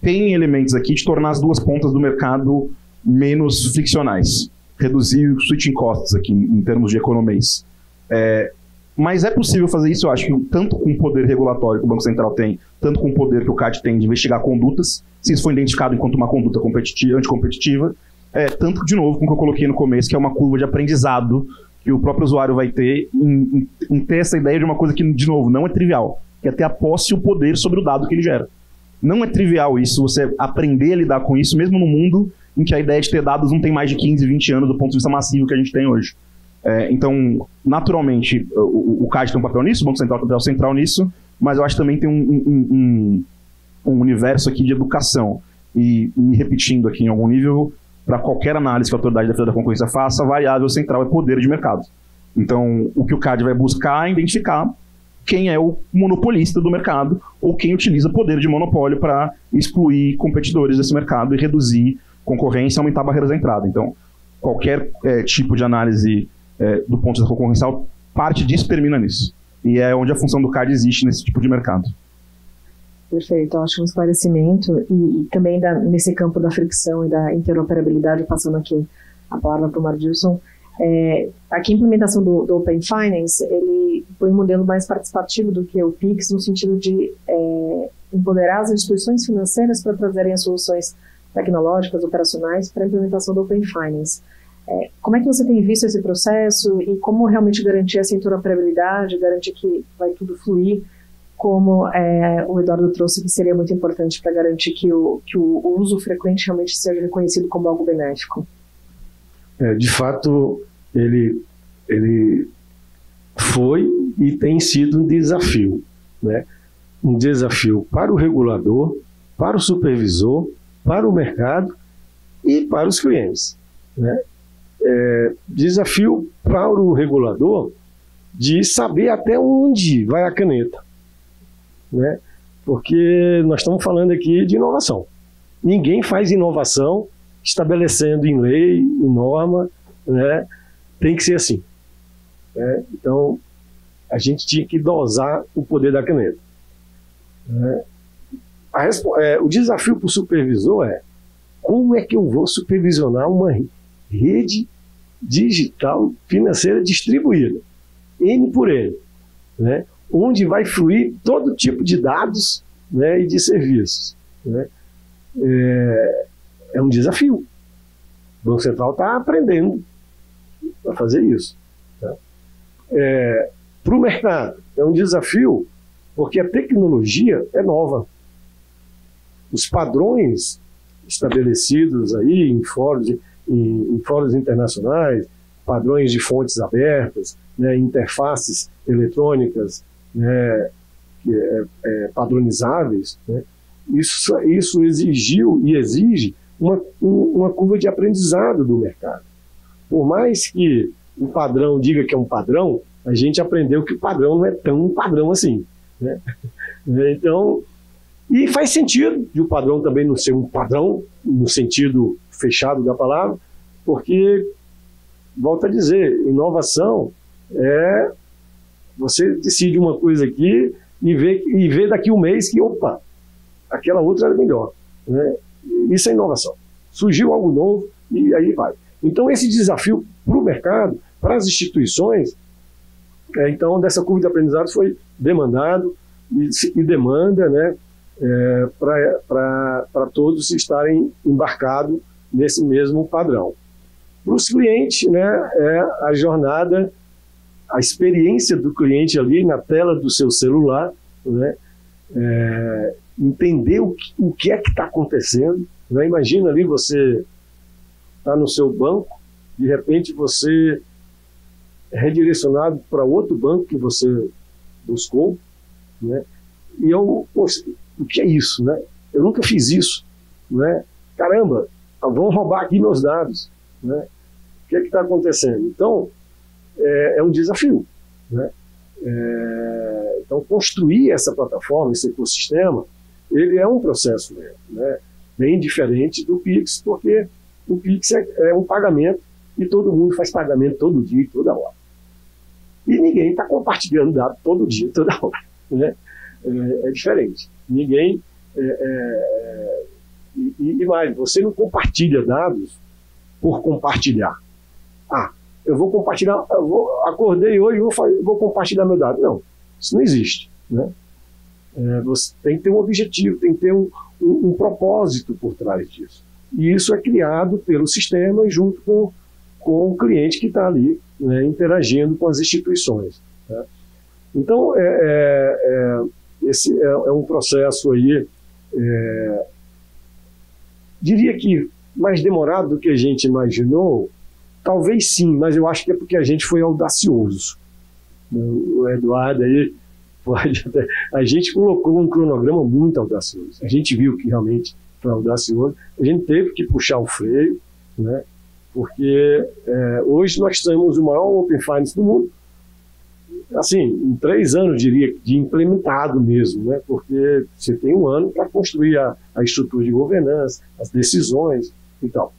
tem elementos aqui de tornar as duas pontas do mercado menos friccionais, reduzir o switching costs aqui em termos de economias. Mas é possível fazer isso, eu acho, que tanto com o poder regulatório que o Banco Central tem, tanto com o poder que o CAD tem de investigar condutas, se isso for identificado enquanto uma conduta anticompetitiva, tanto, de novo, com o que eu coloquei no começo, que é uma curva de aprendizado que o próprio usuário vai ter em ter essa ideia de uma coisa que, de novo, não é trivial, que é ter a posse e o poder sobre o dado que ele gera. Não é trivial isso, você aprender a lidar com isso, mesmo no mundo em que a ideia de ter dados não tem mais de 15, 20 anos do ponto de vista massivo que a gente tem hoje. Então, naturalmente, o CAD tem um papel nisso, o Banco Central tem um papel central nisso, mas eu acho que também tem um universo aqui de educação. E, me repetindo aqui em algum nível, para qualquer análise que a Autoridade de Defesa da Concorrência faça, a variável central é poder de mercado. Então, o que o CAD vai buscar é identificar quem é o monopolista do mercado ou quem utiliza poder de monopólio para excluir competidores desse mercado e reduzir concorrência e aumentar barreiras de entrada. Então, qualquer tipo de análise do ponto de vista concorrencial, parte disso termina nisso. E é onde a função do CAD existe nesse tipo de mercado. Perfeito, eu acho um esclarecimento e também nesse campo da fricção e da interoperabilidade, passando aqui a palavra para o Mardilson. Aqui a implementação do Open Finance, ele foi um modelo mais participativo do que o PIX, no sentido de empoderar as instituições financeiras para trazerem as soluções tecnológicas, operacionais para a implementação do Open Finance. Como é que você tem visto esse processo e como realmente garantir essa interoperabilidade, garantir que vai tudo fluir, como o Eduardo trouxe, que seria muito importante para garantir que o uso frequente realmente seja reconhecido como algo benéfico? De fato, ele foi e tem sido um desafio. né? Um desafio para o regulador, para o supervisor, para o mercado e para os clientes, né? Desafio para o regulador de saber até onde vai a caneta, né? Porque nós estamos falando aqui de inovação. Ninguém faz inovação estabelecendo em lei, em norma, né? Tem que ser assim, né? Então, a gente tinha que dosar o poder da caneta, né? O desafio para o supervisor é: como é que eu vou supervisionar uma rede digital financeira distribuída, N por N, né? Onde vai fluir todo tipo de dados, né, e de serviços, né? É um desafio. O Banco Central está aprendendo a fazer isso, tá? Para o mercado, é um desafio porque a tecnologia é nova. Os padrões estabelecidos aí em fóruns internacionais, padrões de fontes abertas, né, interfaces eletrônicas, né, padronizáveis, né, isso exigiu e exige uma curva de aprendizado do mercado. Por mais que o padrão diga que é um padrão, a gente aprendeu que o padrão não é tão padrão assim, né? Então, e faz sentido de o padrão também não ser um padrão no sentido fechado da palavra, porque, volto a dizer, inovação é você decide uma coisa aqui e vê daqui um mês que, opa, aquela outra era melhor, né? Isso é inovação. Surgiu algo novo e aí vai. Então, esse desafio para o mercado, para as instituições, então, dessa curva de aprendizado foi demandado e demanda, né, para todos estarem embarcados nesse mesmo padrão. Para os clientes, né, a jornada, a experiência do cliente ali na tela do seu celular, né, entender o que é que está acontecendo, né? Imagina ali você está no seu banco, de repente você é redirecionado para outro banco que você buscou, né? E poxa, o que é isso, né? Eu nunca fiz isso, né? Caramba, vão roubar aqui meus dados, né? O que é que está acontecendo? Então, é um desafio, né? Então, construir essa plataforma, esse ecossistema, ele é um processo mesmo, né? Bem diferente do Pix, porque o Pix é um pagamento e todo mundo faz pagamento todo dia, toda hora. E ninguém está compartilhando dados todo dia, toda hora, né? É diferente. Ninguém... E mais, você não compartilha dados por compartilhar. Eu vou compartilhar, acordei hoje, vou compartilhar meu dado. Não, isso não existe, né? Você tem que ter um objetivo, tem que ter um propósito por trás disso. E isso é criado pelo sistema junto com o cliente que está ali, né, interagindo com as instituições, tá? Então, esse é um processo aí, diria que mais demorado do que a gente imaginou. Talvez sim, mas eu acho que é porque a gente foi audacioso. O Eduardo aí pode até... A gente colocou um cronograma muito audacioso. A gente viu que realmente foi audacioso. A gente teve que puxar o freio, né? Porque hoje nós temos o maior Open Finance do mundo. Assim, em 3 anos, diria, de implementado mesmo, né? Porque você tem 1 ano para construir a estrutura de governança, as decisões e tal.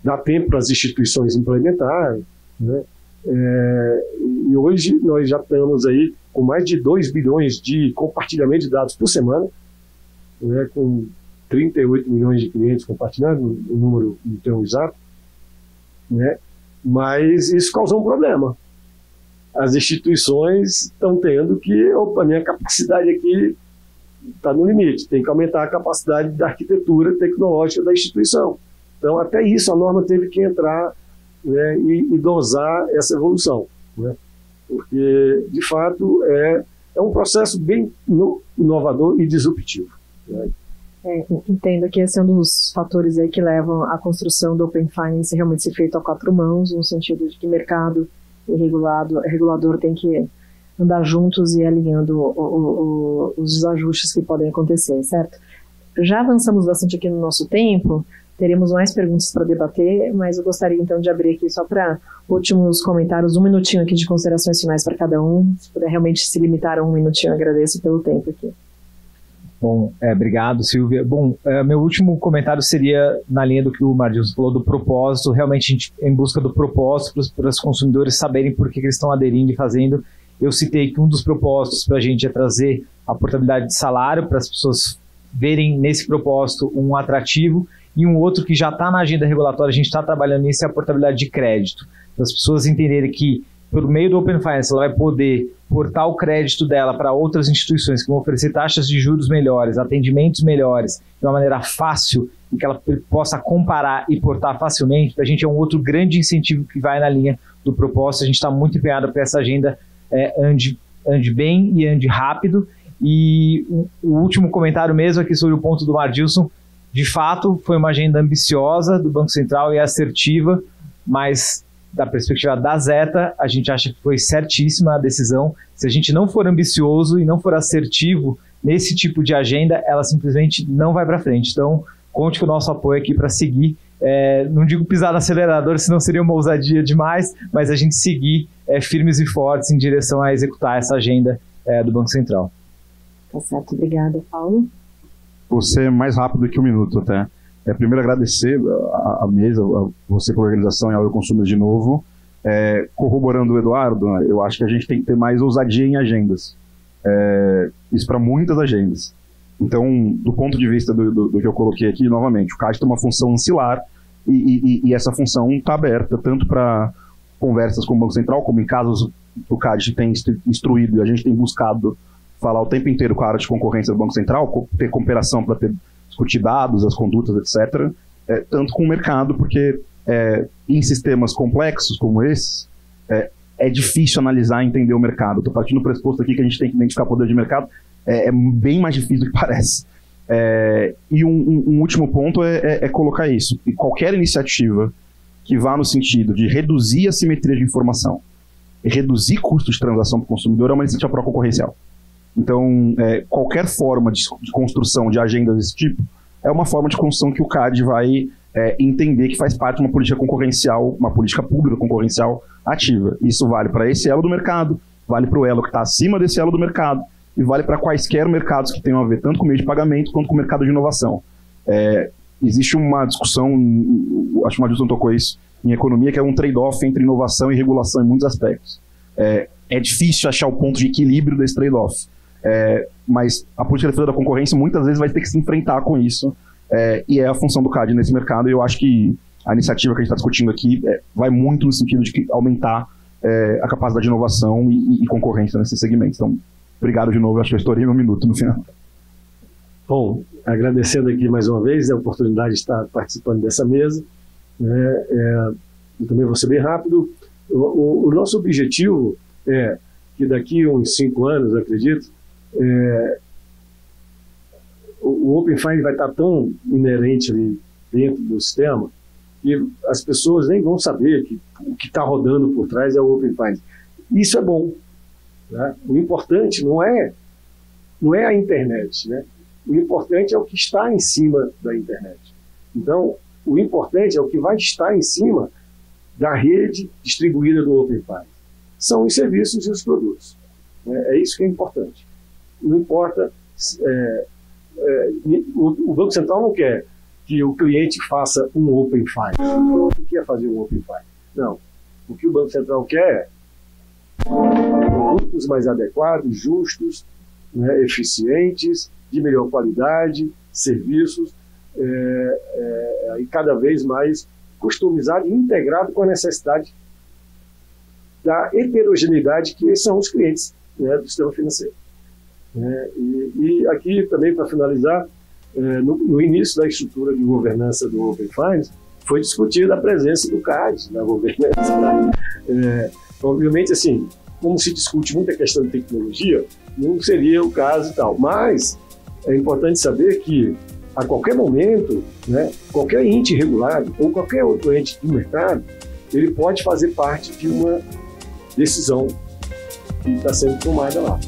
Dá tempo para as instituições implementarem, né? E hoje nós já estamos aí com mais de 2 bilhões de compartilhamento de dados por semana, né? Com 38 milhões de clientes compartilhando, o número não tem um exato, né? Mas isso causou um problema. As instituições estão tendo que, minha capacidade aqui está no limite, tem que aumentar a capacidade da arquitetura tecnológica da instituição. Então, até isso, a norma teve que entrar, né, e dosar essa evolução, né? Porque, de fato, é um processo bem inovador e disruptivo, né? Entendo que esse é um dos fatores aí que levam à construção do Open Finance realmente ser feito a 4 mãos, no sentido de que mercado e regulador tem que andar juntos e alinhando os desajustes que podem acontecer, certo? Já avançamos bastante aqui no nosso tempo, teremos mais perguntas para debater, mas eu gostaria então de abrir aqui só para últimos comentários, 1 minutinho aqui de considerações finais para cada um. Se puder realmente se limitar a 1 minutinho, eu agradeço pelo tempo aqui. Bom, obrigado, Silvia. Bom, meu último comentário seria na linha do que o Mardilson falou do propósito, realmente a gente em busca do propósito para os consumidores saberem por que eles estão aderindo e fazendo. Eu citei que um dos propósitos para a gente é trazer a portabilidade de salário para as pessoas verem nesse propósito um atrativo, e um outro que já está na agenda regulatória, a gente está trabalhando nisso, é a portabilidade de crédito. Para as pessoas entenderem que, por meio do Open Finance, ela vai poder portar o crédito dela para outras instituições que vão oferecer taxas de juros melhores, atendimentos melhores, de uma maneira fácil, e que ela possa comparar e portar facilmente. Para a gente é um outro grande incentivo que vai na linha do propósito. A gente está muito empenhado para essa agenda ande bem e ande rápido. E o último comentário mesmo aqui sobre o ponto do Mardilson, de fato foi uma agenda ambiciosa do Banco Central e assertiva, mas da perspectiva da Zeta, a gente acha que foi certíssima a decisão. Se a gente não for ambicioso e não for assertivo nesse tipo de agenda, ela simplesmente não vai para frente. Então, conte com o nosso apoio aqui para seguir, não digo pisar no acelerador, senão seria uma ousadia demais, mas a gente seguir firmes e fortes em direção a executar essa agenda do Banco Central. Tá certo, obrigada, Paulo. Você é mais rápido que 1 minuto até. Primeiro agradecer a mesa, a você pela organização e ao Euroconsumers de novo. Corroborando o Eduardo, eu acho que a gente tem que ter mais ousadia em agendas. Isso para muitas agendas. Então, do ponto de vista do que eu coloquei aqui, novamente, o CAD tem uma função ancilar e essa função está aberta tanto para conversas com o Banco Central, como em casos o CAD tem instruído e a gente tem buscado falar o tempo inteiro com a área de concorrência do Banco Central, ter cooperação para discutir dados, as condutas, etc. Tanto com o mercado, porque em sistemas complexos como esses, é difícil analisar e entender o mercado. Estou partindo do pressuposto aqui que a gente tem que identificar poder de mercado, é bem mais difícil do que parece. E um último ponto é colocar isso. E qualquer iniciativa que vá no sentido de reduzir a simetria de informação e reduzir custo de transação para o consumidor é uma iniciativa pró-concorrencial. Então, qualquer forma de construção de agendas desse tipo é uma forma de construção que o CAD vai entender que faz parte de uma política concorrencial, uma política pública concorrencial ativa. Isso vale para esse elo do mercado, vale para o elo que está acima desse elo do mercado e vale para quaisquer mercados que tenham a ver tanto com o meio de pagamento quanto com o mercado de inovação. Existe uma discussão, acho que o Mardilson tocou isso, em economia, que é um trade-off entre inovação e regulação em muitos aspectos. É difícil achar o ponto de equilíbrio desse trade-off. Mas a política de defesa da concorrência muitas vezes vai ter que se enfrentar com isso, e é a função do CAD nesse mercado, e eu acho que a iniciativa que a gente está discutindo aqui vai muito no sentido de aumentar a capacidade de inovação e concorrência nesses segmentos. Então, obrigado de novo, eu acho que eu estourei 1 minuto no final. Bom, agradecendo aqui mais uma vez a oportunidade de estar participando dessa mesa, eu também vou ser bem rápido. O nosso objetivo é que daqui a uns 5 anos, acredito, o Open Finance vai estar tão inerente ali dentro do sistema que as pessoas nem vão saber que o que está rodando por trás é o Open Finance. Isso é bom, né? O importante não é a internet, né? O importante é o que está em cima da internet. Então, o importante é o que vai estar em cima da rede distribuída do Open Finance. São os serviços e os produtos. É isso que é importante. Não importa, o Banco Central não quer que o cliente faça um Open Finance. O que é fazer um Open Finance? Não. O que o Banco Central quer é produtos mais adequados, justos, né, eficientes, de melhor qualidade, serviços, e cada vez mais customizado e integrado com a necessidade da heterogeneidade que são os clientes, né, do sistema financeiro. E aqui também, para finalizar, no início da estrutura de governança do Open Finance, foi discutida a presença do CAD na governança. Obviamente, assim, como se discute muita questão de tecnologia, não seria o caso e tal, mas é importante saber que a qualquer momento, né, qualquer ente regulado ou qualquer outro ente do mercado, ele pode fazer parte de uma decisão que está sendo tomada lá.